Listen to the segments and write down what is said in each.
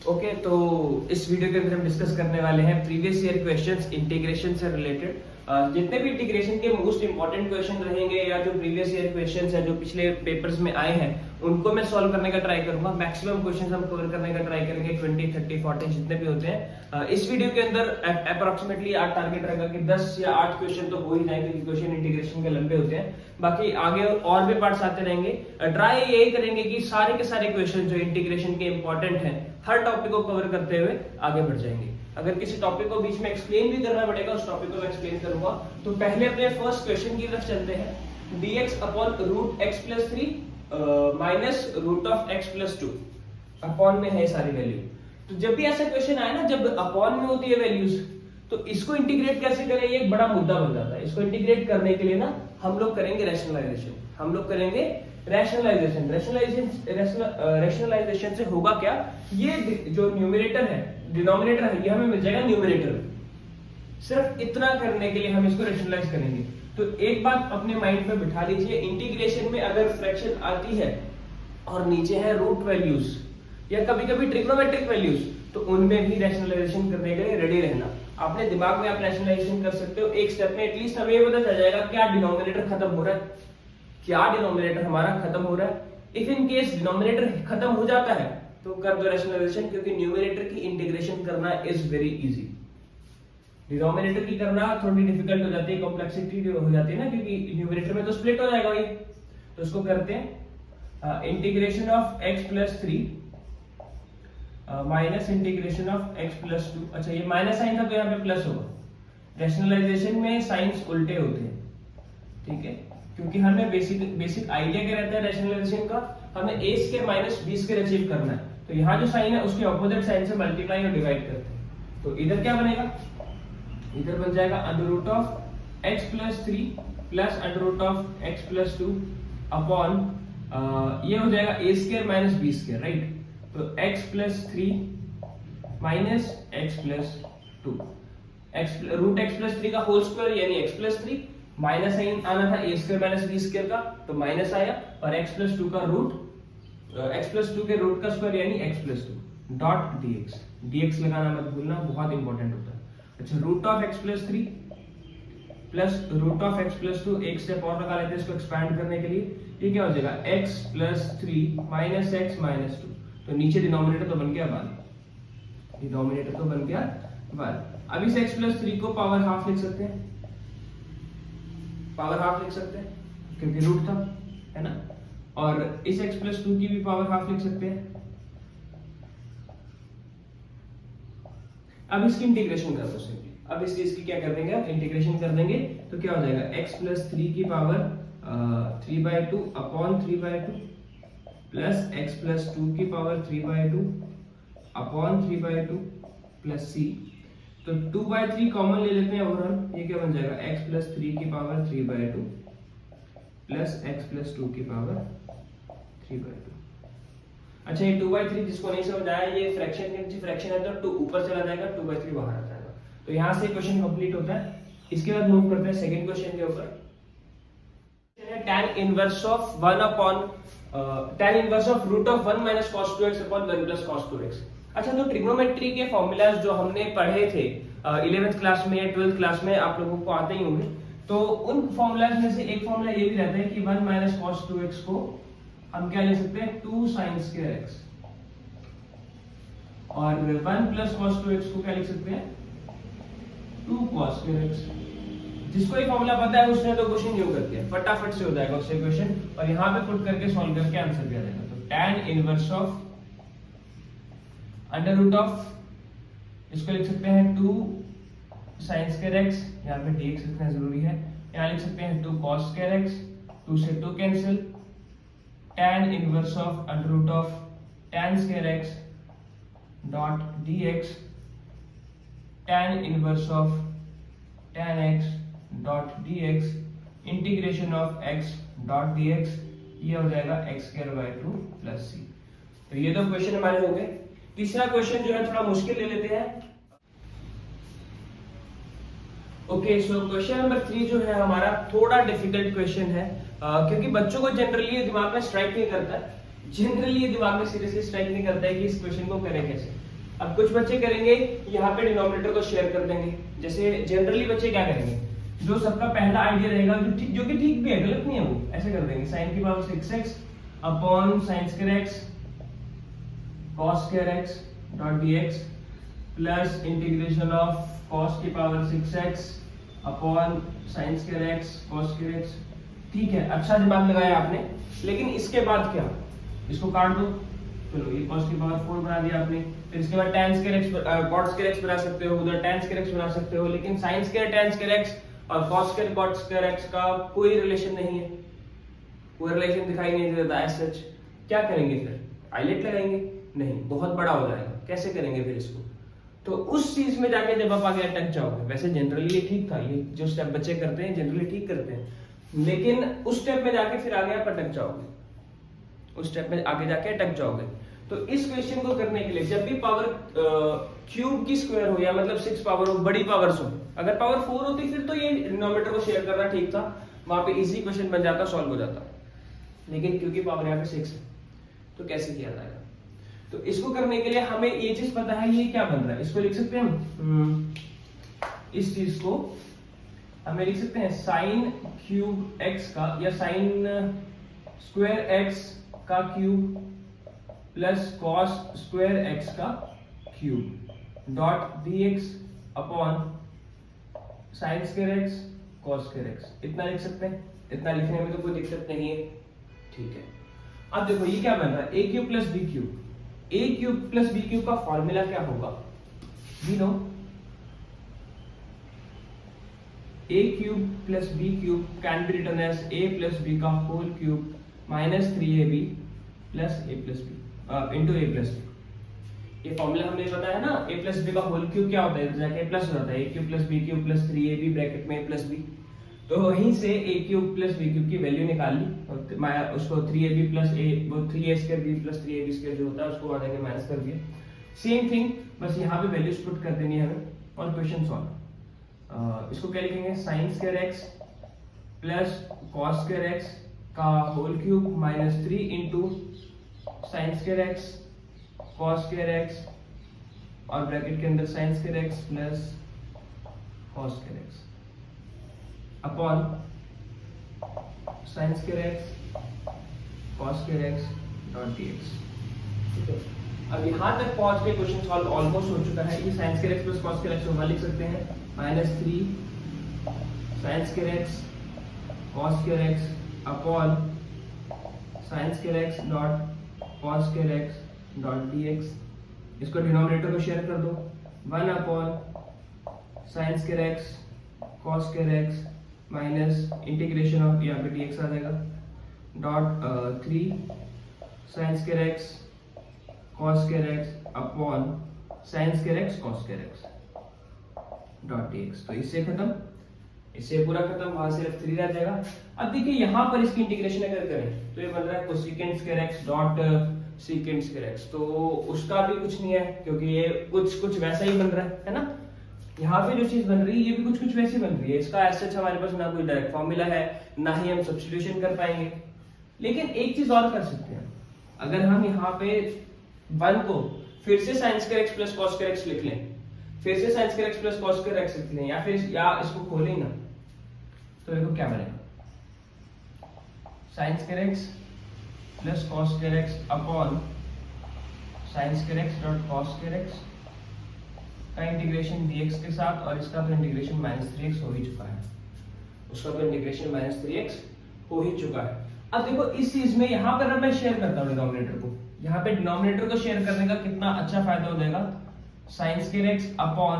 Okay तो इस video के अंदर हम डिस्कस करने वाले हैं प्रीवियस ईयर क्वेश्चंस इंटीग्रेशन से रिलेटेड। जितने भी इंटीग्रेशन के मोस्ट इंपॉर्टेंट क्वेश्चन रहेंगे या जो प्रीवियस ईयर क्वेश्चंस है जो पिछले पेपर्स में आए हैं उनको मैं सॉल्व करने का ट्राई करूंगा। मैक्सिमम क्वेश्चंस हम कवर करने का ट्राई करेंगे, 20, 30, 40 जितने भी होते हैं। इस वीडियो के अंदर अप्रोक्सीमेटली 8 टारगेट रहेगा कि 10 या 8 क्वेश्चन तो हो ही जाएंगे क्योंकि क्वेश्चन इंटीग्रेशन के लंबे होते हैं। बाकी आगे और भी पार्ट्स आते रहेंगे। ट्राई यही करेंगे कि सारे के सारे क्वेश्चन जो इंटीग्रेशन के इंपॉर्टेंट हैं हर टॉपिक को कवर करते हुए आगे बढ़ जाएंगे। अगर किसी टॉपिक को बीच में एक्सप्लेन भी करना पड़ेगा उस टॉपिक को मैं एक्सप्लेन करूंगा। तो पहले अपने फर्स्ट क्वेश्चन की तरफ चलते हैं। dx upon root x plus 3 minus root of x plus 2 upon में है सारी वैल्यू। तो जब भी ऐसा क्वेश्चन आए ना जब अपॉन में होती है वैल्यूज तो इसको इंटीग्रेट कैसे करें ये एक बड़ा मुद्दा बन जाता है। इसको इंटीग्रेट करने के लिए ना हम लोग करेंगे रैशनलाइजेशन से होगा क्या, ये जो न्यूमरेटर है डिनोमिनेटर है ये हमें मिल जाएगा न्यूमरेटर में। सिर्फ इतना करने के लिए हम इसको रैशनलाइज करेंगे। तो एक बात अपने माइंड में बिठा लीजिए, इंटीग्रेशन में अगर फ्रैक्शन आती है और नीचे है रूट वैल्यूज या कभी कभी ट्रिग्नोमेट्रिक वैल्यूज तो उनमें भी रैशनलाइजेशन करने के लिए रेडी रहना। अपने दिमाग में आप रैशनलाइजेशन कर सकते हो एक स्टेप में। एटलीस्ट हमें ये पता चल जाएगा क्या डिनोमिनेटर खत्म हो रहा है, क्या डिनोमिनेटर हमारा खत्म हो रहा है। इफ इन केस डिनोमिनेटर खत्म हो जाता है तो कर दो रैशनलाइजेशन, क्योंकि न्यूमरेटर की इंटीग्रेशन करना इज वेरी इजी। डिनोमिनेटर की करना थोड़ी डिफिकल्ट हो जाती है, कॉम्प्लेक्सिटी हो जाती है ना, क्योंकि न्यूमरेटर में तो स्प्लिट हो जाएगा भाई। तो इसको करते हैं integration of x plus 3 minus integration of x plus 2। अच्छा ये माइनस साइन था तो यहाँ पे प्लस होगा। रैशनलाइजेशन में साइंस उल्टे होते हैं, ठीक है, क्योंकि हमें बेसिक आइडिया क्या रहता है रैशनलाइजेशन का, हमें a square minus b square achieve करना है। तो यहाँ जो साइन है उसके ऑपोजिट साइन से मल्टीप्लाई और डिवाइड करते हैं। तो इधर क्या बनेगा, इधर बन जाएगा under root of x plus 3 plus under root of x plus 2 upon ये हो जाएगा a square minus b square, right. तो x plus 3 minus x plus 2 root x plus 3 का होल स्क्वायर यानी x प्लस 3 माइनस साइन आना था a square minus b square का तो माइनस आया और x प्लस 2 का रूट x प्लस 2 के रूट का स्क्वायर यानी x प्लस 2 डॉट dx लगाना मत भूलना, बहुत इंपॉर्टेंट होता है। अच्छा root of x plus 3 plus root of x plus 2 एक स्टेप और लगा लेते हैं इसको एक्सपैंड करने के लिए। ये क्या हो जाएगा x plus 3 minus x minus 2। तो नीचे डिनोमिनेटर तो बन गया 1, डिनोमिनेटर तो बन गया 1। अब इस x प्लस 3 को पावर हाफ लिख सकते हैं, पावर हाफ लिख सकते हैं क्योंकि रूट था, है ना। और इस x प्लस 2 की भी पावर हाफ लिख सकते हैं। अब इसकी इंटीग्रेशन कर दो सिंपली। अब इस चीज की क्या कर देंगे, आप इंटीग्रेशन कर देंगे तो क्या हो जाएगा x प्लस 3 की power 3/2 upon 3/2 plus x plus 2 की पावर 3/2 अपॉन 3/2 प्लस c। तो 2/3 कॉमन ले लेते हैं ओवरऑल, ये क्या बन जाएगा x प्लस 3 की पावर 3/2 प्लस x प्लस 2 की पावर 3/2। अच्छा ये 2/3 जिसको नहीं समझ आया ये फ्रैक्शन है तो 2 ऊपर चला जाएगा, 2/3 बाहर आ जाएगा। तो यहाँ से क्वेश्चन कंप्लीट होता है। इसके बाद मूव करते हैं सेकंड क्वेश्चन के ऊपर। tan inverse of 1 upon tan inverse of root of 1 minus cos 2x upon 1 plus cos 2x। अच्छा तो ट्रिग्नोमेट्री के फॉर्मूलाज जो हमने पढ़े थे 11th क्लास में या 12th क्लास में आप लोगों को आते ही होंगे। तो उन फॉर्मूलाज में से एक फॉर्मूला ये भी रहता है कि 1 माइनस cos 2x को हम क्या ले सकते हैं 2 sin square x और 1 प्लस cos 2x को क्या लिख सकते हैं 2 cos square x। जिसको ये फॉर्मूला पता है उसने तो क्वेश्चन यूं कर दिया, फटाफट से हो जाएगा उससे क्वेश्चन और यहाँ पे पुट करके सॉल्व करके आंसर भी आ जाएगा। तो tan inverse of under root of इसको लिख सकते हैं 2 sin square x, यहाँ पे dx लिखना जरूरी है, यहाँ लिख सकते हैं 2 cos square x, 2 से 2 cancel, tan inverse of under root of tan square x dot dx, tan inverse of tan x dot dx, integration of x dot dx, ये हो जाएगा x square by 2 plus c। तो ये दो question हमारे हो गए। तीसरा क्वेश्चन जो है थोड़ा मुश्किल ले लेते हैं। ओके सो क्वेश्चन नंबर 3 जो है हमारा थोड़ा डिफिकल्ट क्वेश्चन है क्योंकि बच्चों को जनरली ये दिमाग में स्ट्राइक नहीं करता है, जनरली ये दिमाग में सीरियसली स्ट्राइक नहीं करता है कि इस क्वेश्चन को करें कैसे। अब कुछ बच्चे करेंगे यहाँ पे डिनोमिनेटर को शेयर कर देंगे। जैसे जनरली बच्चे क्या करेंगे, जो सबका पहला आइडिया रहेगा जो कि ठीक भी है, गलत नहीं है, वो ऐसे कर देंगे sin की power 6x upon sin square x cos square x dot dx plus integration of cos की power 6x upon sin square x cos square x। ठीक है, अच्छा दिमाग लगाया आपने। लेकिन इसके बाद क्या, इसको काट दो, चलो ये cos की पावर 4 बना दिया आपने। फिर इसके बाद tan square x cot square x बना सकते हो, उधर tan स्क्वायर x बना सकते हो। लेकिन sin square tan square x और cos square cot square x का कोई रिलेशन नहीं है, कोई रिलेशन दिखाई नहीं देता एज सच। क्या करेंगे फिर, आइलेट लगाएंगे? नहीं, बहुत बड़ा हो जाएगा, कैसे करेंगे फिर इसको? तो उस चीज में जाके जब आप आगे अटक जाओगे, वैसे जनरली ये ठीक था, ये जो स्टेप बच्चे करते हैं जनरली ठीक करते हैं, लेकिन उस स्टेप में जाके फिर आगे आप अटक जाओगे, उस स्टेप में आगे जाके अटक जाओगे। तो इस क्वेश्चन को करने के लिए जब भी पावर क्यूब की स्क्वायर हो या मतलब 6 पावर हो, बड़ी पावर्स हो, अगर पावर 4 होती फिर तो ये डिनोमिनेटर को शेयर करना ठीक था, वहां पे इजी क्वेश्चन बन जाता, सॉल्व हो जाता। लेकिन क्योंकि पावर यहाँ पे 6 है तो कैसे किया जाएगा? तो इसको करने के लिए हमें ये चीज पता है, ये क्या बन रहा है, इसको लिख सकते हैं हम, इस चीज को हमें लिख सकते हैं साइन क्यूब एक्स का या साइन स्क्वायर एक्स का cube plus cos square x का cube dot dx upon sine square x cos square x. इतना लिख सकते हैं, इतना लिखने में तो कोई दिक्कत नहीं है। ठीक है, अब देखो ये क्या बन रहा है, a cube plus B cube. a cube plus B cube का फॉर्मूला क्या होगा, we know a cube plus B cube can be written as a plus b का whole cube minus 3ab plus a plus b into a plus b। ये formula हमने बताया ना, a plus b का whole cube क्या होता है, जाके प्लस हो जाता है, a cube plus b cube plus 3ab bracket में a प्लस b। तो वहीं से a cube plus b cube की वैल्यू निकाल ली और उसको 3ab प्लस a वो 3a square b plus 3ab square जो होता है उसको आ जाके माइनस कर दिया। सेम थिंग, बस यहाँ पे वैल्यूज पुट कर देनी है हमें और क्वेश्चन सॉल्व। इसको क्या लिखेंगे, sine square x plus cos square x का whole cube minus 3 into sine square x cos square x और ब्रैकेट के अंदर sine square x plus cos square x upon sine square x cos square x dot dx। ठीक है, अब यहाँ तक पहुंच के क्वेश्चन सॉल्व ऑलमोस्ट हो चुका है। ये sign square x plus cos square x वहां लिख सकते हैं, minus 3 sign square x cos square x upon sine square x dot cos square x dot dx। इसको डिनोमिनेटर को शेयर कर दो, 1 upon sine square x cos square x minus integration of यहाँ पे dx आ जाएगा dot 3 sign square x cos square x upon sine square x cos square x dot dx। तो इससे खत्म, इससे पूरा खत्म, वहां सिर्फ 3 रह जाएगा। अब देखिए यहाँ पर इसकी इंटीग्रेशन अगर करें तो ये बन रहा है cosecant square x dot secant square x। तो उसका भी कुछ नहीं है क्योंकि ये कुछ वैसा ही बन रहा है ना। यहाँ पे जो चीज बन रही है ये भी कुछ वैसी बन रही है। इसका ऐसे हमारे पास ना कोई डायरेक्ट फॉर्मूला है, ना ही हम सब्स्टिट्यूशन कर पाएंगे। लेकिन एक चीज और कर सकते हैं, अगर हम यहाँ पे 1 को फिर से sign square x plus cos square x लिख लें, फिर से sign square x plus cos square x लिख लें, या इसको खोलें ना, तो देखो क्या बनेगा, sign square x plus cos square x upon sine square x dot cos square x का इंटीग्रेशन dx के साथ, और इसका तो इंटीग्रेशन माइनस 3x हो ही चुका है, उसका तो इंटीग्रेशन माइनस 3x हो ही चुका है। अब देखो इस चीज में यहाँ पर अब मैं शेयर करता हूँ डिनोमिनेटर को, यहाँ पे डिनोमिनेटर को शेयर करने का कितना अच्छा फायदा हो जाएगा, sine square x upon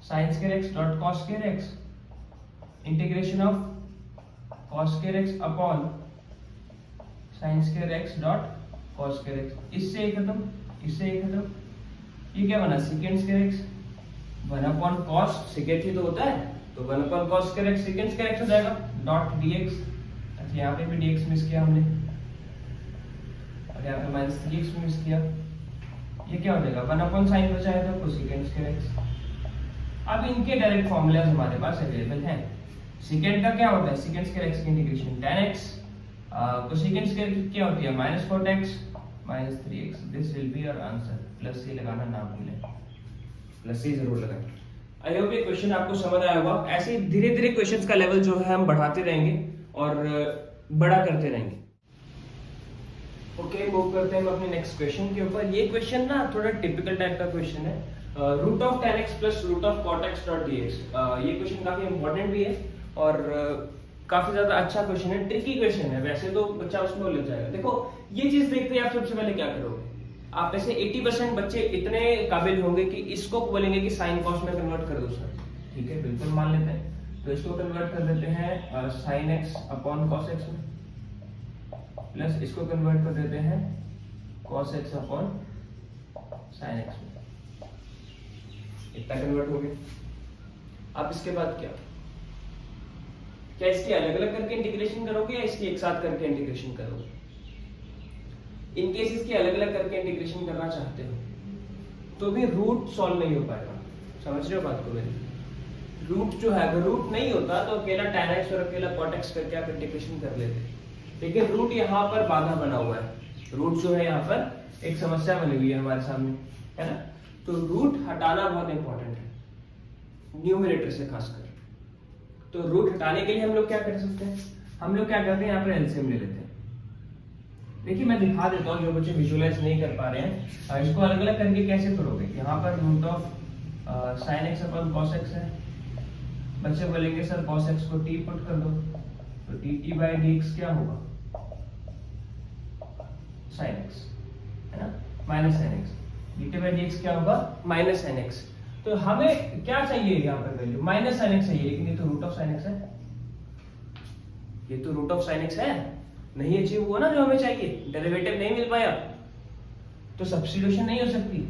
sine square x dot cos square x integration of cos square x upon sine square x dot cos square x। इससे खत्म, इससे खत्म। ये क्या बना, second square x 1 upon cos, second ही तो होता है, तो 1 upon cos square x second square x हो जाएगा डॉट dx। अच्छा यहाँ पे भी dx मिस किया हमने और यहाँ पे माइनस 3x मिस किया। ये क्या हो जाएगा, 1 अपॉन साइन बचा है तो कोसेकेंट स्क्वायर x। अब इनके डायरेक्ट फॉर्मूलाज हमारे पास अवेलेबल हैं। सेकेंड का क्या होता है, सेकेंड स्क्वायर x की integration tan x, cosecant square की क्या होती है minus 4x minus 3x। This will be our answer. Plus C लगाना ना भूलें, प्लस सी जरूर लगाएं। आई होप ये क्वेश्चन आपको समझ आया होगा। ऐसे धीरे धीरे क्वेश्चंस का लेवल जो है हम बढ़ाते रहेंगे और बड़ा करते रहेंगे। ओके, मूव करते हैं हम अपने नेक्स्ट क्वेश्चन के ऊपर। ये क्वेश्चन ना थोड़ा टिपिकल टाइप का क्वेश्चन है, root of tan x plus root of cot x dot dx। ये क्वेश्चन काफी इंपॉर्टेंट भी है और काफी ज्यादा अच्छा क्वेश्चन है, ट्रिकी क्वेश्चन है। वैसे तो बच्चा उसमें उलझ जाएगा। देखो ये चीज देखते हैं आप सबसे पहले क्या करोगे, आप ऐसे 80% बच्चे इतने काबिल होंगे कि इसको बोलेंगे कि साइन कॉस में कन्वर्ट कर दो सर। ठीक है, बिल्कुल मान लेते हैं। तो इसको कन्वर्ट कर देते हैं sign X upon cos x में, प्लस इसको कन्वर्ट कर देते हैं cos x upon sine x में। इतना कन्वर्ट हो गया। अब इसके बाद क्या इसकी अलग अलग करके इंटीग्रेशन करोगे या इसकी एक साथ करके इंटीग्रेशन करोगे? इन केस इसकी अलग अलग करके इंटीग्रेशन करना चाहते हो तो भी रूट सॉल्व नहीं हो पाएगा। समझ रहे हो बात को मेरी? रूट जो है अगर रूट नहीं होता तो अकेला tan x और अकेला cot x करके आप इंटीग्रेशन कर लेते, लेकिन रूट यहाँ पर बाधा बना हुआ है। रूट जो है यहाँ पर एक समस्या बनी हुई है हमारे सामने, है ना? तो रूट हटाना बहुत इंपॉर्टेंट है, न्यूमरेटर से खासकर। तो रूट हटाने के लिए हम लोग क्या कर सकते हैं? हम लोग क्या करते हैं, यहाँ पर एलसीएम ले लेते हैं। देखिए मैं दिखा देता हूँ, जो बच्चे विजुअलाइज नहीं कर पा रहे हैं इसको अलग अलग करके कैसे करोगे। यहाँ पर root of sine X upon cos X है। बच्चे बोलेंगे सर कॉस एक्स को टी पुट कर दो, तो T T by D X क्या होगा? साइन एक्स, है ना, minus sine X. D T by D X क्या होगा? Minus sine X. तो हमें क्या चाहिए यहाँ पर वैल्यू? माइनस साइन एक्स चाहिए, लेकिन ये तो रूट ऑफ साइन एक्स है। ये तो रूट ऑफ साइन एक्स है, नहीं अचीव हुआ ना जो हमें चाहिए, डेरिवेटिव नहीं मिल पाया, तो सब्स्टिट्यूशन नहीं हो सकती।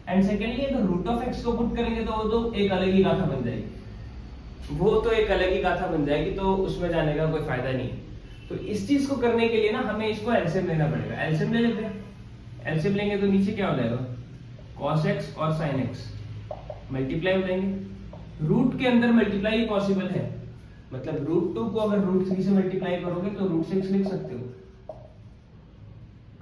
एंड सेकेंडली तो रूट ऑफ एक्स को पुट करेंगे तो वो तो एक अलग ही गाथा बन जाएगी, वो तो एक अलग ही गाथा बन जाएगी, तो उसमें जाने का कोई फायदा नहीं। तो इस चीज को करने के लिए ना हमें इसको एलसीएम लेना पड़ेगा। एलसीएम ले लेते हैं। एलसीएम लेंगे तो नीचे क्या हो जाएगा? cos x और sin x मल्टीप्लाई हो जाएंगे। रूट के अंदर मल्टीप्लाई ही पॉसिबल है, मतलब रूट 2 को अगर रूट 3 से मल्टीप्लाई करोगे तो रूट 6 लिख सकते हो,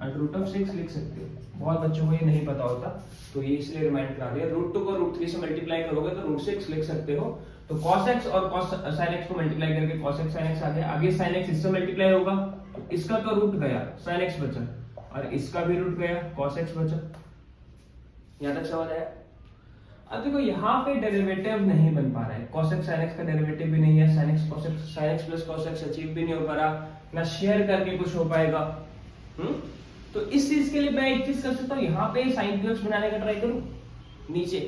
और रूट ऑफ 6 लिख सकते हो। बहुत बच्चों को ये नहीं पता होता, तो ये इसलिए रिमाइंड करा दिया। रूट 2 को रूट 3 से मल्टीप्लाई करोगे तो रूट 6 लिख सकते हो। तो cos x और cos sin x को मल्टीप्लाई करके cos x sin x आ गया। आगे sin x इससे मल्टीप्लाई होगा, तो इसका तो रूट गया, sin x बचा, और इसका भी रूट गया, cos x बचा। यहां तक समझ आया? अब देखो यहाँ पे डेरिवेटिव नहीं बन पा रहा है, cos x sin x का डेरिवेटिव भी नहीं है, sin x cos x, sin x plus cos x achieve भी नहीं हो पा रहा, ना शेयर करके कुछ हो पाएगा। तो इस चीज के लिए मैं एक चीज कर सकता हूँ, यहाँ पे sin 2x बनाने का ट्राई करूँ, नीचे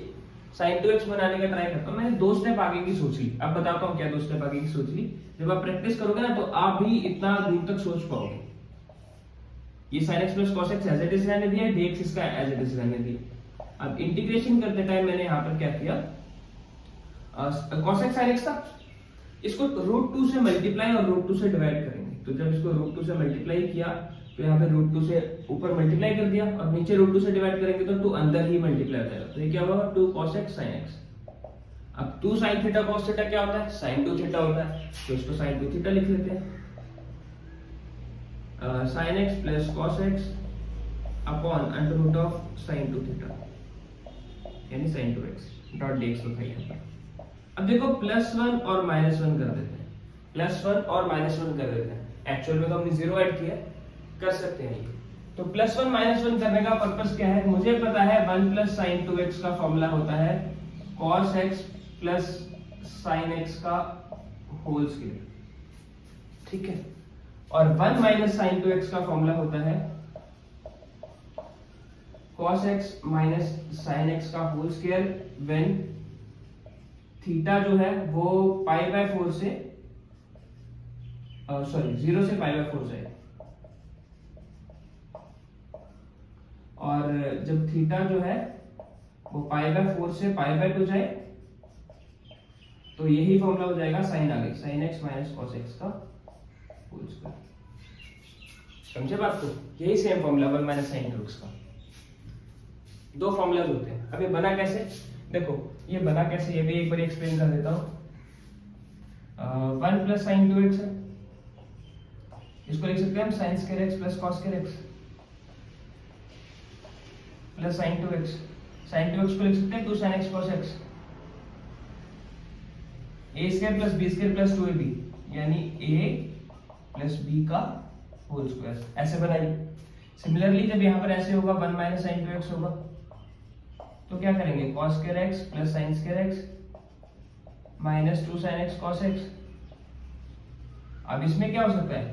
sin 2x बनाने का ट्राई करता हूँ। मैंने 2 स्टेप आगे की सोच ली, अब बताता हूँ क्या 2 स्टेप आगे की सोच ली। जब आप प्रैक्टिस करोगे ना तो आप भी इतना दूर तक सोच पाओगे। ये sin x plus cos x as it is रहने दिया, dx इसका एज इट इज रहने दिया। अब इंटीग्रेशन करते टाइम मैंने यहाँ पर क्या किया, cos x sin x था, इसको रूट 2 से मल्टीप्लाई और रूट 2 से डिवाइड करेंगे। तो जब इसको रूट 2 से मल्टीप्लाई किया तो यहाँ पे रूट 2 से ऊपर मल्टीप्लाई कर दिया, और नीचे रूट 2 से डिवाइड करेंगे तो 2 अंदर ही मल्टीप्लाई हो जाएगा। तो ये क्या होगा? 2 cos x sin x। अब 2 sin थीटा cos थीटा क्या होता है? sin 2 थीटा होता है, तो इसको sin 2 थीटा लिख लेते हैं। sin x plus cos x upon under root of sin 2 theta, यानी sin 2x डॉट dx होता है। अब देखो +1 और -1 कर देते हैं, +1 और -1 कर देते हैं। एक्चुअल में तो हमने 0 ऐड किया, कर सकते हैं ये। तो +1 -1 करने का पर्पस क्या है? मुझे पता है 1 + sin 2x का फॉर्मूला होता है cos x plus sin x का होल स्क्वायर, ठीक है, और 1 - sin 2x का फॉर्मूला होता है cos x minus sin x का होल स्क्वायर व्हेन थीटा जो है वो π/4 से 0 से π/4 जाए, और जब थीटा जो है वो π/4 से π/2 जाए तो यही फॉर्मूला हो जाएगा sin आ गई, sin x minus cos x का होल स्क्वायर। समझे बात को? यही सेम फॉर्मूला 1 - sin 2x का। 2 फॉर्मूलाज होते हैं। अब ये बना कैसे? देखो ये बना कैसे, ये भी एक बार एक्सप्लेन कर देता हूँ। 1 + sin 2x है, इसको लिख सकते हैं हम sin² x plus cos² x plus sine 2x, sine 2x को लिख सकते हैं 2 sin x cos x, a square plus b square plus 2ab यानी a प्लस b का होल स्क्वायर, ऐसे बनाइए। सिमिलरली जब यहाँ पर ऐसे होगा 1 माइनस साइन 2x होगा तो क्या करेंगे cos square x plus sign square x minus 2 sin x cos x। अब इसमें क्या हो सकता है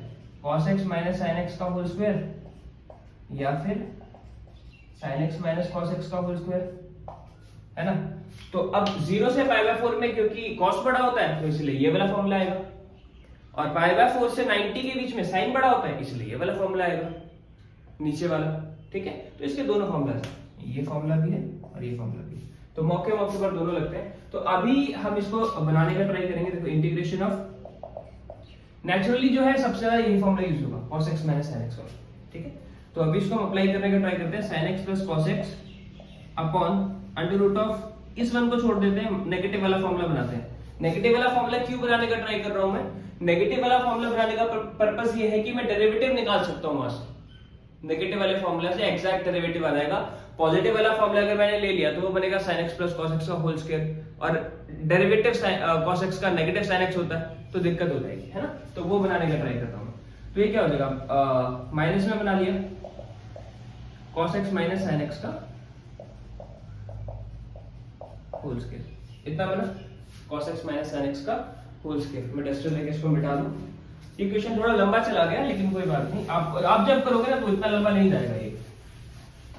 cos x minus sine x का होल स्क्वायर या फिर sin x minus cos x का होल स्क्वायर, है ना। तो अब 0 से π/4 में क्योंकि cos बड़ा होता है तो इसलिए ये वाला फॉर्मूला आएगा, और π/4 से 90 के बीच में sin बड़ा होता है इसलिए ये वाला फॉर्मूला आएगा नीचे वाला, ठीक है। तो इसके दोनों फॉर्मूला है, ये फॉर्मूला भी है और ये फॉर्मूला भी है, तो मौके मौके पर दोनों लगते हैं। तो अभी हम इसको बनाने का ट्राई करेंगे। देखो इंटीग्रेशन ऑफ, नेचुरली जो है सबसे ज्यादा यही फॉर्मूला यूज होगा cos x minus sin x का, ठीक है। तो अभी इसको हम अप्लाई करने का ट्राई करते हैं, sin x plus cos x upon under root of, इस वन को छोड़ देते हैं, नेगेटिव वाला फॉर्मूला बनाते हैं। नेगेटिव वाला फॉर्मूला क्यों बनाने का ट्राई कर रहा हूं मैं, नेगेटिव वाला फॉर्मूला बनाने का पर्पस ये है कि मैं डेरिवेटिव निकाल सकता हूं वहां से। नेगेटिव वाले फॉर्मूला से एग्जैक्ट डेरिवेटिव आ जाएगा। पॉजिटिव वाला फॉर्मूला अगर मैंने ले लिया तो वो बनेगा sin x plus cos x का होल स्क्वायर, और डेरिवेटिव cos x का नेगेटिव sin x होता है तो दिक्कत हो जाएगी, है ना। तो वो बनाने का ट्राई करता हूं। तो ये क्या हो जाएगा, माइनस में बना लिया cos x minus sin x का होल स्क्वायर, इतना बना cos x minus sin x का होल स्क्वायर। मैं टेस्टर लेके इसको मिटा दूं। ये क्वेश्चन थोड़ा लंबा चला गया लेकिन कोई बात नहीं, आप जब करोगे ना तो इतना लंबा नहीं जाएगा ये,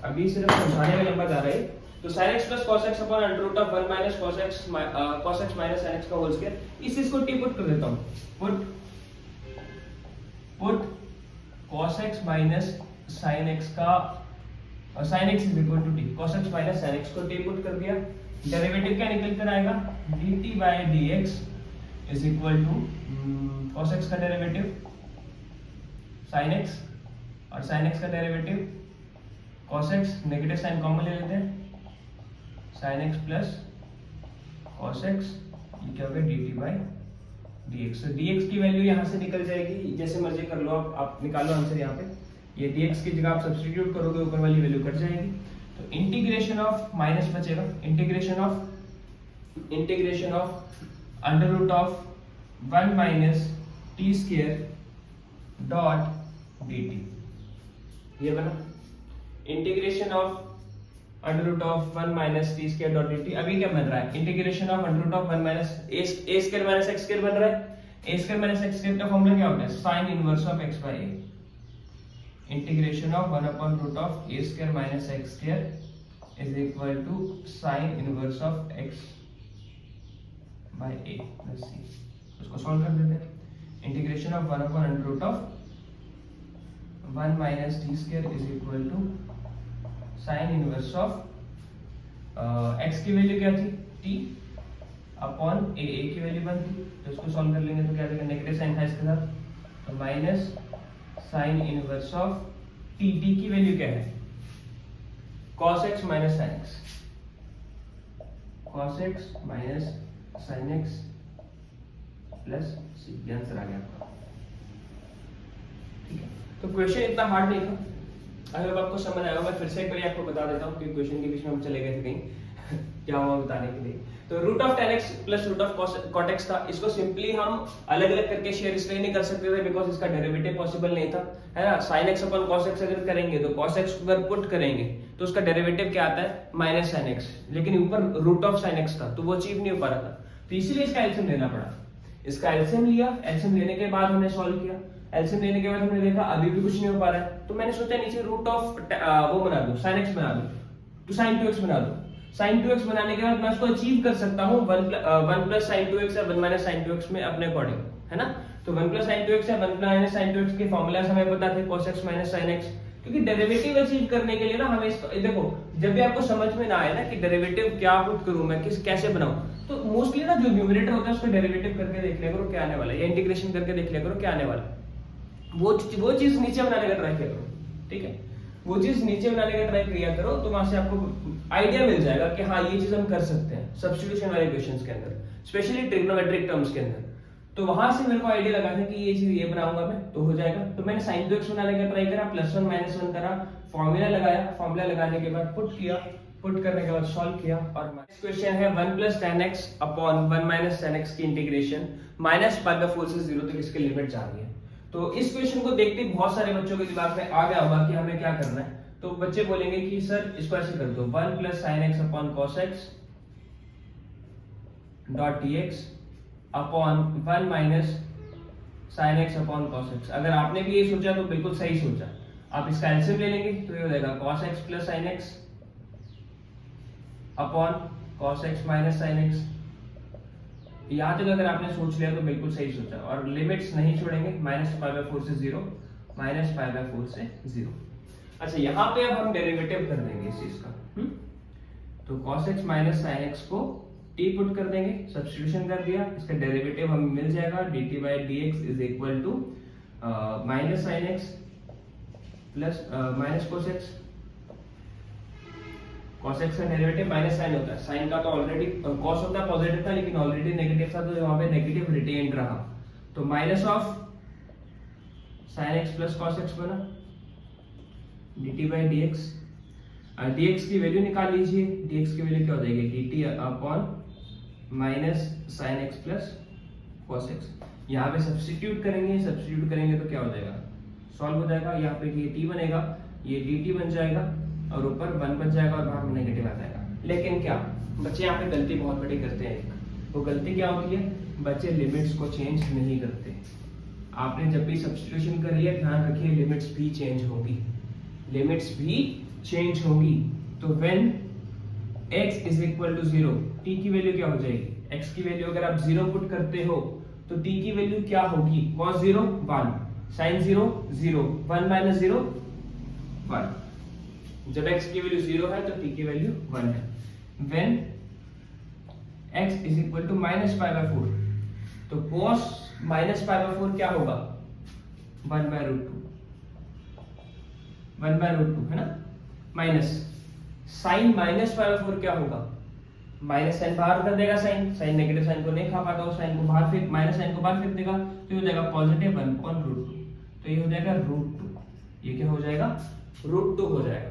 अभी सिर्फ समझाने में लंबा जा रहा है। तो sin x plus cos x upon under root of 1 minus cos x minus sin x का होल स्क्वायर, इस चीज को टी पुट कर देता हूं, put cos x minus sin x का, sin x is equal to t, cos x minus sin x को T put कर दिया। डेरिवेटिव क्या निकल कर आएगा, dt by dx is equal to cos x का डेरिवेटिव sin x, और sin x का derivative cos x, negative sign common ले लेते हैं, sin x plus cos x, ये क्या हो गया dt by dx। तो dx की वैल्यू यहाँ से निकल जाएगी, जैसे मर्जी कर लो आप निकालो आंसर यहाँ पे, ये dx की जगह आप सब्स्टिट्यूट करोगे ऊपर वाली वैल्यू कट जाएगी। तो इंटीग्रेशन ऑफ, माइनस बचेगा, integration of under root of 1 minus T square dot dt, ये बना integration of under root of 1 minus T square dot dt। अभी क्या बन रहा है, integration of under root of 1 minus a square minus x square बन रहा है। a square minus x square का फॉर्मूला क्या होता है, sine inverse of x by a, integration of 1 upon root of a square minus x square is equal to sine inverse of x by a plus c। उसको solve कर देते हैं, integration of 1 upon under root of 1 minus T square is equal to sine inverse of x की value क्या थी t अपॉन a की value 1 थी, तो इसको सॉल्व कर लेंगे तो क्या देगा, नेगेटिव साइन था इसके साथ, तो minus sign inverse of t की वैल्यू क्या है cos x minus sin x, cos x minus sin x plus c, ये आंसर आ गया आपका, ठीक है। तो क्वेश्चन इतना हार्ड नहीं था, अगर आपको समझ आएगा। मैं फिर से एक बार आपको बता देता हूँ कि क्वेश्चन के बीच में हम चले गए थे कहीं क्या हुआ बताने के लिए। तो root of tan x plus root of cot x था, इसको सिंपली हम अलग अलग करके शेयर इसलिए नहीं कर सकते थे बिकॉज इसका डेरिवेटिव पॉसिबल नहीं था, है ना। sin x upon cos x अगर करेंगे तो cos x को अगर पुट करेंगे तो उसका डेरिवेटिव क्या आता है माइनस sin x, लेकिन ऊपर रूट ऑफ sin x था तो वो अचीव नहीं हो पा रहा था, तो इसीलिए इसका एलसीएम लेना पड़ा। इसका एलसीएम लिया, एलसीएम लेने के बाद हमने सॉल्व किया, एलसीएम लेने के बाद हमने देखा अभी भी कुछ नहीं हो पा रहा है, तो मैंने सोचा नीचे रूट ऑफ वो बना दूं, sin x बना दूं, तो sin 2x बना दूं। sin 2x बनाने के बाद मैं उसको अचीव कर सकता हूं 1 प्लस sin 2x या 1 माइनस sin 2x में अपने अकॉर्डिंग, है ना। तो 1 प्लस sin 2x या 1 माइनस sin 2x के फॉर्मूलास हमें पता थे cos x minus sin x, क्योंकि डेरिवेटिव अचीव करने के लिए ना हमें इसको देखो, जब भी आपको समझ में ना आए ना कि डेरिवेटिव क्या पुट करूं मैं, कैसे बनाऊं, तो मोस्टली ना जो न्यूमरेटर होता है उसको डेरिवेटिव करके देख लिया करो क्या आने वाला है, या इंटीग्रेशन करके देख लिया करो क्या आने वाला है, वो चीज नीचे बनाने का ट्राई करो, ठीक है। वो चीज नीचे बनाने का ट्राई किया करो तो वहां से आपको आइडिया मिल जाएगा कि हाँ ये चीज हम कर सकते हैं सब्स्टिट्यूशन वाले क्वेश्चंस के अंदर, स्पेशली ट्रिग्नोमेट्रिक टर्म्स के अंदर। तो वहां से मेरे को आइडिया लगा था कि ये चीज ये बनाऊंगा मैं तो हो जाएगा। तो मैंने sin 2x बनाने का ट्राई करा, +1 -1 करा, फॉर्मूला लगाया, फॉर्मूला लगाने के बाद पुट किया, पुट करने के बाद सॉल्व किया। और नेक्स्ट क्वेश्चन है 1 + tan x upon 1 - tan x की इंटीग्रेशन -π/4 से 0 तक इसकी लिमिट जा रही है। तो इस क्वेश्चन को देखते ही बहुत सारे बच्चों के दिमाग में आ गया होगा कि हमें क्या करना है। तो बच्चे बोलेंगे कि सर इसको ऐसे कर दो, 1 + sin x upon cos x dot dx upon 1 - sin x upon cos x। अगर आपने भी ये सोचा तो बिल्कुल सही सोचा। आप इसका एलसीएम ले लेंगे तो ये हो जाएगा cos x + sin x upon cos x - sin x। यहां तक अगर आपने सोच लिया तो बिल्कुल सही सोचा। और लिमिट्स नहीं छोड़ेंगे, -π/4 से 0, -π/4 से 0। अच्छा, यहाँ पे अब हम डेरिवेटिव कर देंगे इस चीज का। तो cos x - sin x को t पुट कर देंगे, सब्स्टिट्यूशन कर दिया, इसका डेरिवेटिव हमें मिल जाएगा dt/dx is equal to -sin x plus -cos x। cos x का डेरिवेटिव माइनस साइन होता है, साइन का तो ऑलरेडी cos होता है पॉजिटिव था लेकिन ऑलरेडी नेगेटिव था, तो वहां पे नेगेटिव रिटेन्ड रहा, तो minus of sin x plus cos x बना dt/dx। dx की वैल्यू निकाल लीजिए, dx की वैल्यू क्या हो जाएगी, dt upon -sin x plus cos x। यहाँ पे सब्स्टिट्यूट करेंगे तो क्या हो जाएगा, सॉल्व हो जाएगा। यहाँ पे ये t बनेगा, ये dt बन जाएगा और ऊपर 1 बन जाएगा और बाहर में नेगेटिव आ जाएगा। लेकिन क्या बच्चे यहाँ पे गलती बहुत बड़ी करते हैं। वो गलती क्या होती है, बच्चे लिमिट्स को चेंज नहीं करते। आपने जब भी सब्स्टिट्यूशन करी है ध्यान रखिए लिमिट्स भी चेंज होगी, लिमिट्स भी चेंज होगी। तो when x is equal to 0, t की वैल्यू क्या हो जाएगी, x की वैल्यू अगर आप 0 पुट करते हो तो t की वैल्यू क्या होगी, cos 0 1, sin 0 0, 1 - 0 1। जब x की वैल्यू 0 है तो t की वैल्यू 1 है। When x is equal to -π/4, तो cos -π/4 क्या होगा, 1/√2, 1/√2 है ना। माइनस साइन -π/4 क्या होगा, माइनस साइन बाहर कर देगा, साइन नेगेटिव साइन को नहीं खा पाता, उस साइन को बाहर फेंक, माइनस साइन को बाहर फेंक देगा, तो ये हो जाएगा पॉजिटिव 1/√2। तो ये हो जाएगा √2, ये क्या हो जाएगा, √2 हो जाएगा।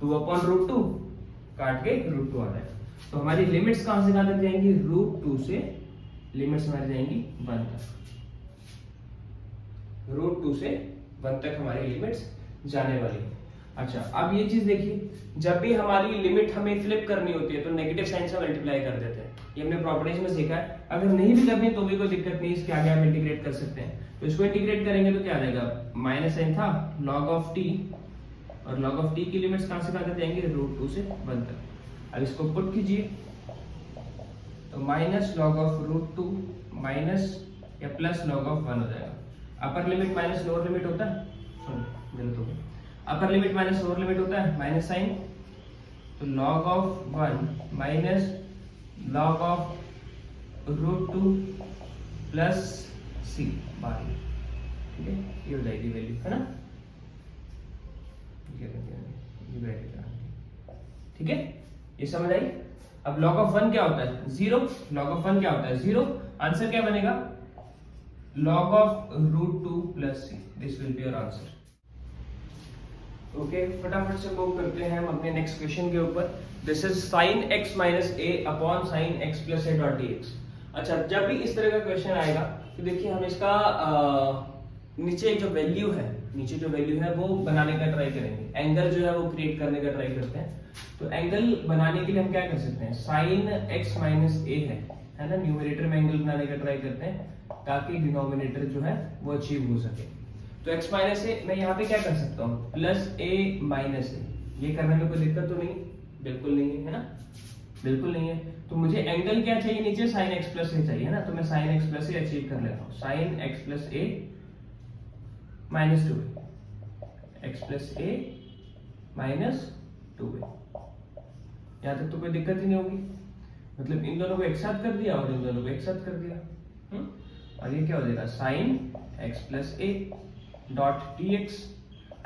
2/√2 काट के √2 आ जाएगा। तो हमारी लिमिट्स कहां से कहां तक जाएंगी, √2 से लिमिट्स हमारी जाएंगी 1 तक, √2 से 1 तक हमारी लिमिट्स जाने वाली है। अच्छा, अब ये चीज देखिए, जब भी हमारी लिमिट हमें फ्लिप करनी होती है तो नेगेटिव साइन से मल्टीप्लाई कर देते हैं, ये हमने प्रॉपर्टीज में सीखा है। अगर नहीं भी करनी तो भी कोई दिक्कत नहीं, इसके आगे हम इंटीग्रेट कर सकते हैं। तो इसको इंटीग्रेट करेंगे तो क्या आ जाएगा, माइनस साइन था log ऑफ t, और log ऑफ t की लिमिट्स कहां से कहां तक जाएंगी, √2 से 1 तक। अब इसको पुट कीजिए तो माइनस log ऑफ √2 माइनस या प्लस log ऑफ 1 हो जाएगा। Upper limit minus lower limit होता है, सॉरी गलत हो गया, upper limit minus lower limit होता है, माइनस साइन, तो log of 1 minus log of √2 plus c बाहर, ठीक है, ये हो जाएगी वैल्यू, है ना, ठीक है, ये समझ आई। अब log ऑफ 1 क्या होता है, 0, log ऑफ 1 क्या होता है, 0। आंसर क्या बनेगा, log of √2 plus c, this will be your answer. Okay, फटाफट से मूव करते हैं हम अपने नेक्स्ट क्वेश्चन के ऊपर। This is sin x - a upon sin x + a dot dx। अच्छा, जब भी इस तरह का क्वेश्चन आएगा तो देखिए हम इसका नीचे जो वैल्यू है वो बनाने का ट्राई करेंगे, एंगल जो है वो क्रिएट करने का ट्राई करते हैं। तो एंगल बनाने के लिए हम क्या कर सकते हैं, sin x - a है ना, न्यूमरेटर में एंगल बनाने का ट्राई करते हैं ताकि डिनोमिनेटर जो है वो अचीव हो सके। तो x - a मैं यहाँ पे क्या कर सकता हूँ, प्लस a माइनस a, ये करने में कोई दिक्कत तो नहीं, बिल्कुल नहीं है ना, बिल्कुल नहीं है। तो मुझे एंगल क्या चाहिए नीचे, sin x + a चाहिए ना, तो मैं sin x + a अचीव कर लेता हूँ, sin x + a -2a, x + a -2a। यहाँ तक तो कोई दिक्कत ही नहीं होगी, मतलब इन दोनों को एक साथ कर दिया और इन दोनों को एक साथ कर दिया, और ये क्या हो जाएगा, sin x + a dot dx।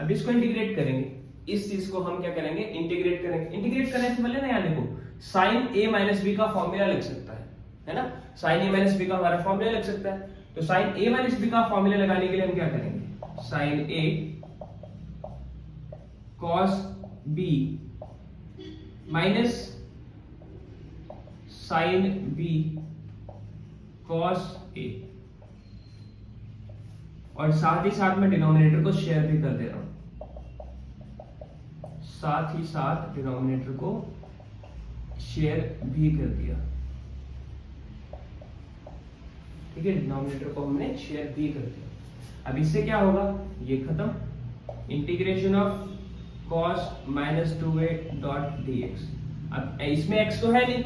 अब इसको इंटीग्रेट करेंगे, इस चीज को हम क्या करेंगे, इंटीग्रेट करेंगे। इंटीग्रेट करने से पहले ना यहाँ देखो, sin a - b का फॉर्मूला लग सकता है ना, sin a - b का हमारा फॉर्मूला लग सकता है। तो sin a - b का फॉर्मूला लगाने के लिए हम क्या करेंगे, sin a cos b minus sin b cos a, और साथ ही साथ मैं डिनोमिनेटर को शेयर भी कर दे रहा हूं, साथ ही साथ डिनोमिनेटर को शेयर भी कर दिया। ठीक है, डिनोमिनेटर को हमने शेयर भी कर दिया। अब इससे क्या होगा, ये खत्म, integration of cos minus 2a dot dx। अब इसमें x तो है नहीं,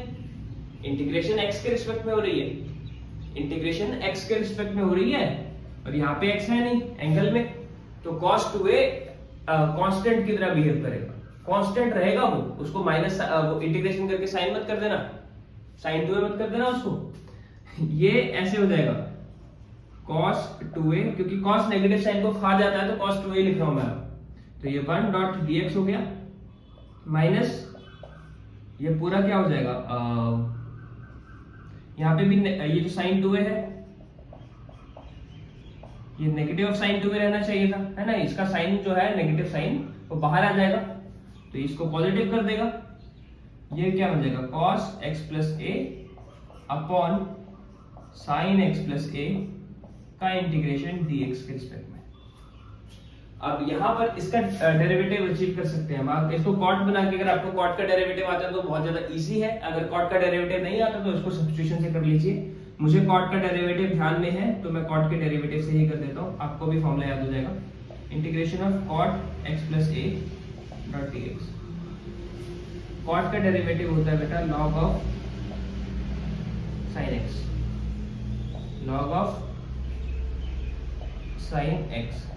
इंटीग्रेशन x के रिस्पेक्ट में हो रही है, इंटीग्रेशन x के रिस्पेक्ट में हो रही है, और यहाँ पे x है नहीं एंगल में, तो cos 2a कांस्टेंट की तरह बिहेव करेगा, कांस्टेंट रहेगा वो, उसको माइनस इंटीग्रेशन करके साइन मत कर देना, साइन 2a मत कर देना उसको, ये ऐसे हो जाएगा cos 2a, क्योंकि cos नेगेटिव साइन को खा जाता है तो cos 2a लिख रहा हूं मैं, तो ये 1 डॉट dx हो गया, माइनस ये पूरा क्या हो जाएगा, यहाँ पे भी ये जो साइन 2a है, ये नेगेटिव ऑफ साइन 2a रहना चाहिए था, है ना, इसका साइन जो है नेगेटिव साइन वो बाहर आ जाएगा, तो इसको पॉजिटिव कर देगा, ये क्या बन जाएगा cos x plus a upon sin x plus a का इंटीग्रेशन dx के रिस्पेक्ट में। अब यहाँ पर इसका डेरिवेटिव अचीव कर सकते हैं हम, आप इसको कॉट बना के, अगर आपको कॉट का डेरिवेटिव आता है तो बहुत ज्यादा इजी है, अगर कॉट का डेरिवेटिव नहीं आता तो इसको सब्स्टिट्यूशन से कर लीजिए। मुझे कॉट का डेरिवेटिव ध्यान में है तो मैं कॉट के डेरिवेटिव से ही कर देता हूँ, आपको भी फॉर्मूला याद हो जाएगा, integration of cot x plus a dot dx। Cot का डेरिवेटिव होता है बेटा log of sin x, log of sin x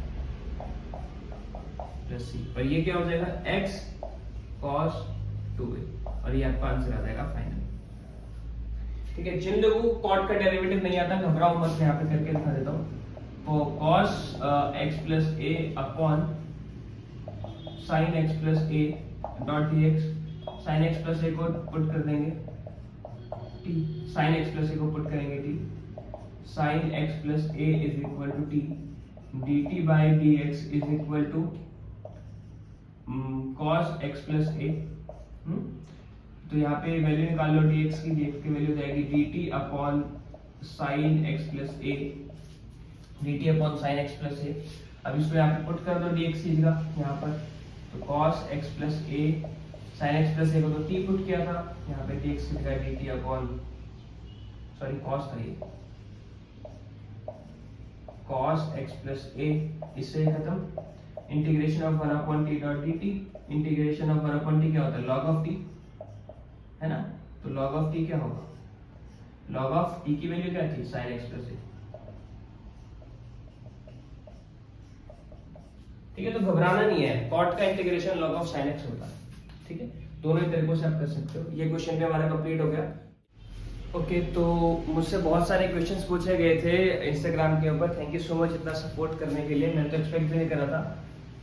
plus c, और ये क्या हो जाएगा x cos 2a, और ये आपका आंसर आ जाएगा फाइनल। ठीक है, जिन लोगों को कॉट का डेरिवेटिव नहीं आता घबराओ मत, मैं यहाँ पे करके दिखा देता हूँ, तो cos x plus a upon sin x plus a dot dx, sin x plus a को पुट कर देंगे t, sin x plus a को पुट करेंगे t, sin x plus a is equal to t, dt by dx is equal to cos x plus a, तो यहाँ पे value निकाल लो dx की, dx की वैल्यू जाएगी dt upon sin x plus a, dt upon sin x plus a। अब इसको यहाँ पे पुट कर दो dx की जगह यहाँ पर, तो cos x plus a, sin x plus a को तो t पुट किया था, यहाँ पे dx की जगह dt अपॉन, सॉरी cos था ये, cos x प्लस a, इससे खत्म, integration of 1 upon t dot dt, integration of 1 upon t क्या होता है log ऑफ t, है ना, तो log ऑफ t क्या होगा, log ऑफ t की वैल्यू क्या थी sin x प्लस a। ठीक है, तो घबराना नहीं है, कॉट का integration log of sin x होता है। ठीक है, दोनों ही तरीकों से आप कर सकते हो। ये क्वेश्चन भी हमारा कंप्लीट हो गया। ओके, तो मुझसे बहुत सारे क्वेश्चंस पूछे गए थे इंस्टाग्राम के ऊपर, थैंक यू सो मच इतना सपोर्ट करने के लिए, मैंने तो एक्सपेक्ट भी नहीं करा था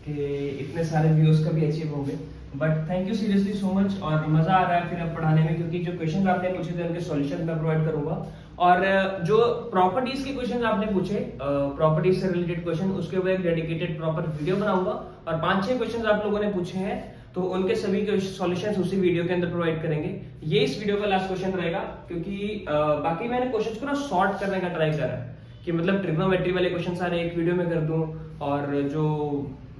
कि इतने सारे व्यूज कभी अचीव होंगे, but thank you seriously so much, और मजा आ रहा है फिर अब पढ़ाने में, क्योंकि जो क्वेश्चन आपने पूछे थे उनके सॉल्यूशन मैं प्रोवाइड करूंगा, और जो प्रॉपर्टीज के क्वेश्चन आपने पूछे, प्रॉपर्टीज से रिलेटेड क्वेश्चन, उसके ऊपर एक डेडिकेटेड प्रॉपर वीडियो बनाऊंगा, और 5-6 क्वेश्चन आप लोगों ने पूछे हैं तो उनके सभी के सॉल्यूशंस उसी वीडियो के अंदर प्रोवाइड करेंगे। ये इस वीडियो का लास्ट क्वेश्चन रहेगा, क्योंकि बाकी मैंने क्वेश्चंस को ना शॉर्ट करने का ट्राई करा है, कि मतलब ट्रिग्नोमेट्री वाले क्वेश्चन सारे एक वीडियो में कर दूं, और जो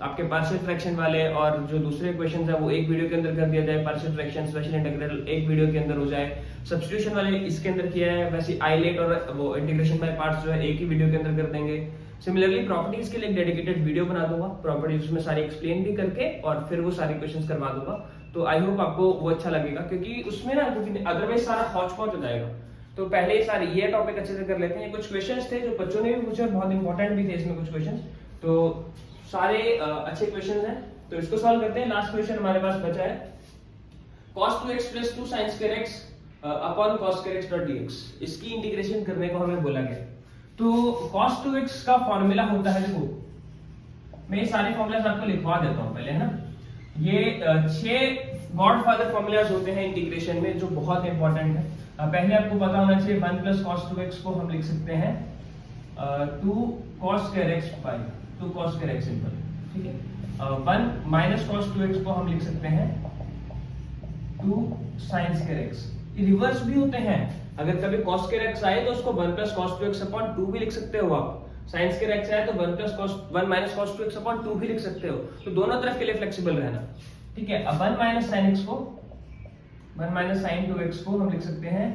आपके पार्शियल फ्रैक्शन वाले और जो दूसरे क्वेश्चंस है वो एक वीडियो के अंदर कर दिया जाए, पार्शियल फ्रैक्शन, स्पेशल इंटीग्रल एक वीडियो के अंदर हो जाए, सब्स्टिट्यूशन वाले इसके अंदर किया है, वैसे आइलेट और वो इंटीग्रेशन बाय पार्ट्स जो है एक ही वीडियो के अंदर कर देंगे। सिमिलरली प्रॉपर्टीज के लिए एक डेडिकेटेड वीडियो बना दूंगा, प्रॉपर्टीज में सारी एक्सप्लेन भी करके और फिर वो सारे क्वेश्चंस करवा दूंगा, तो आई होप आपको वो अच्छा लगेगा, क्योंकि उसमें ना क्योंकि अदरवाइज सारा हौच पौच हो जाएगा। तो पहले सारे ये टॉपिक अच्छे से कर लेते हैं। कुछ क्वेश्चंस थे जो बच्चों ने भी पूछे, बहुत इंपॉर्टेंट भी थे इसमें कुछ क्वेश्चंस, तो सारे अच्छे क्वेश्चंस हैं, तो इसको सॉल्व करते हैं। लास्ट क्वेश्चन हमारे पास बचा है, cos 2x plus 2 sin square x upon cos square x dot dx, इसकी इंटीग्रेशन करने को हमें बोला गया। तो cos 2x का फॉर्मूला होता है, देखो मैं ये सारे फॉर्मूलाज आपको लिखवा देता हूं पहले, है ना। ये 6 गॉडफादर फॉर्मूलाज होते हैं इंटीग्रेशन में जो बहुत इंपॉर्टेंट है। पहले आपको पता होना चाहिए 1 plus cos 2x को हम लिख सकते हैं 2 cos square x by 2 cos square x simple. ठीक है। 1 माइनस कॉस 2x को हम लिख सकते हैं 2 साइन स्क्वायर x। ये रिवर्स भी होते हैं, अगर कभी cos स्क्वायर x आए तो उसको 1 प्लस cos 2x अपॉन 2 भी लिख सकते हो आप। साइन स्क्वायर x आए तो 1 माइनस cos 2x अपॉन 2 भी लिख सकते हो। तो दोनों तरफ के लिए फ्लेक्सिबल रहना, ठीक है। अब 1 माइनस साइन x को 1 माइनस साइन 2x को हम लिख सकते हैं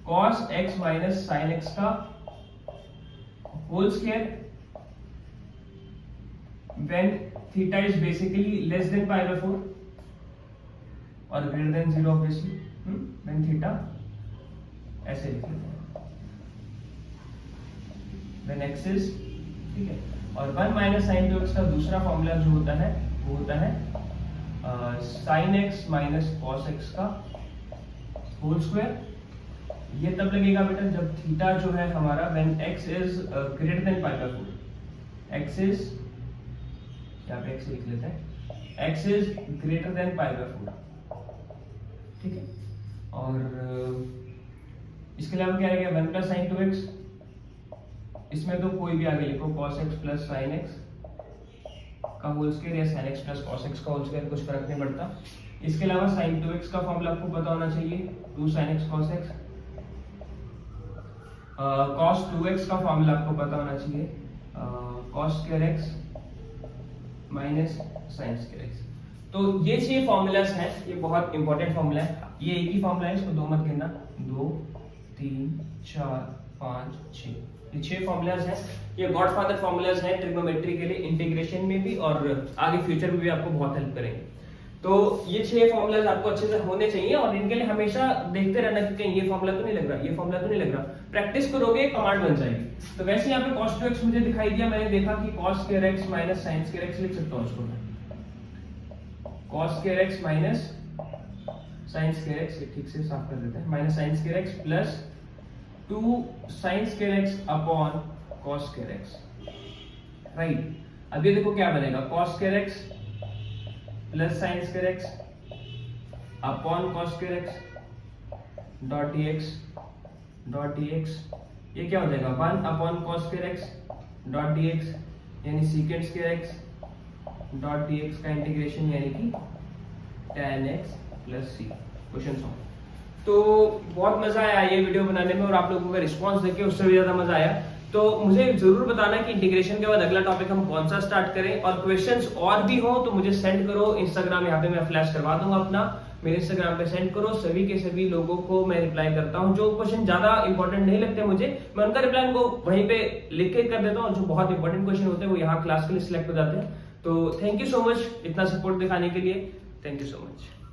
cos x minus sine x का whole square when theta is basically less than pi by 4 और greater than 0 obviously, when theta ऐसे लिख लेते हैं when x is, ठीक है। और 1 माइनस साइन 2x का दूसरा फॉर्मूला जो होता है वो होता है sine x minus cos x का होल स्क्वायर। ये तब लगेगा बेटा जब थीटा जो है हमारा when x is greater than pi by 4, x is, यहाँ पे x लिख लेते हैं, x is greater than pi by 4, ठीक है। और इसके अलावा क्या रहेगा 1 प्लस साइन 2x, इसमें तो कोई भी आगे लिखो cos x plus sign x का होल स्क्वायर या sin x plus cos x का होल स्क्वायर, कुछ फर्क नहीं पड़ता। इसके अलावा sin 2x का फॉर्मूला आपको पता होना चाहिए 2 sin x cos x। cos 2x का फॉर्मूला आपको पता होना चाहिए cos square x minus sin square x। तो ये 6 फॉर्मूलास हैं, ये बहुत इंपॉर्टेंट फॉर्मूला है। ये एक ही फॉर्मूला है, इसको 2 मत गिनना, 2 3 4 5 6, ये 6 फॉर्मूलास हैं। ये गॉडफादर फॉर्मूलास हैं ट्रिग्नोमेट्री के लिए, इंटीग्रेशन में भी और आगे फ्यूचर में भी आपको बहुत हेल्प करेंगे। तो ये 6 फॉर्मूलास आपको अच्छे से होने चाहिए और इनके लिए हमेशा देखते रहना कि कहीं ये फॉर्मूला तो नहीं लग रहा, ये फॉर्मूला तो नहीं लग रहा। प्रैक्टिस करोगे कमांड बन जाएगी। तो वैसे यहाँ पे cos 2x मुझे दिखाई दिया, मैंने देखा कि cos square x minus sin square x लिख सकता हूँ इसको मैं, cos square x minus sin square x, ठीक से साफ कर देते हैं, minus sin square x plus 2 sin square x upon cos square x, right. अब ये देखो क्या बनेगा, cos square x plus sin square x upon cos square x dot dx, ये क्या हो जाएगा 1 upon cos square x dot dx, यानी secant square x dot dx का इंटीग्रेशन यानी कि tan x plus c। Question solve. तो बहुत मजा आया ये वीडियो बनाने में और आप लोगों का रिस्पांस देख के उससे भी ज्यादा मजा आया। तो मुझे जरूर बताना कि इंटीग्रेशन के बाद अगला टॉपिक हम कौन सा स्टार्ट करें, और क्वेश्चंस और भी हो तो मुझे सेंड करो। इंस्टाग्राम यहाँ पे मैं फ्लैश करवा दूंगा अपना, मेरे इंस्टाग्राम पे सेंड करो। सभी के सभी लोगों को मैं रिप्लाई करता हूँ। जो क्वेश्चन ज्यादा इंपॉर्टेंट नहीं लगते मुझे, मैं उनका रिप्लाई को वहीं पे लिख के कर देता हूँ। जो बहुत इंपॉर्टेंट क्वेश्चन होते हैं वो यहाँ क्लास के लिए सिलेक्ट हो जाते हैं। तो थैंक यू सो मच इतना सपोर्ट दिखाने के लिए, थैंक यू सो मच।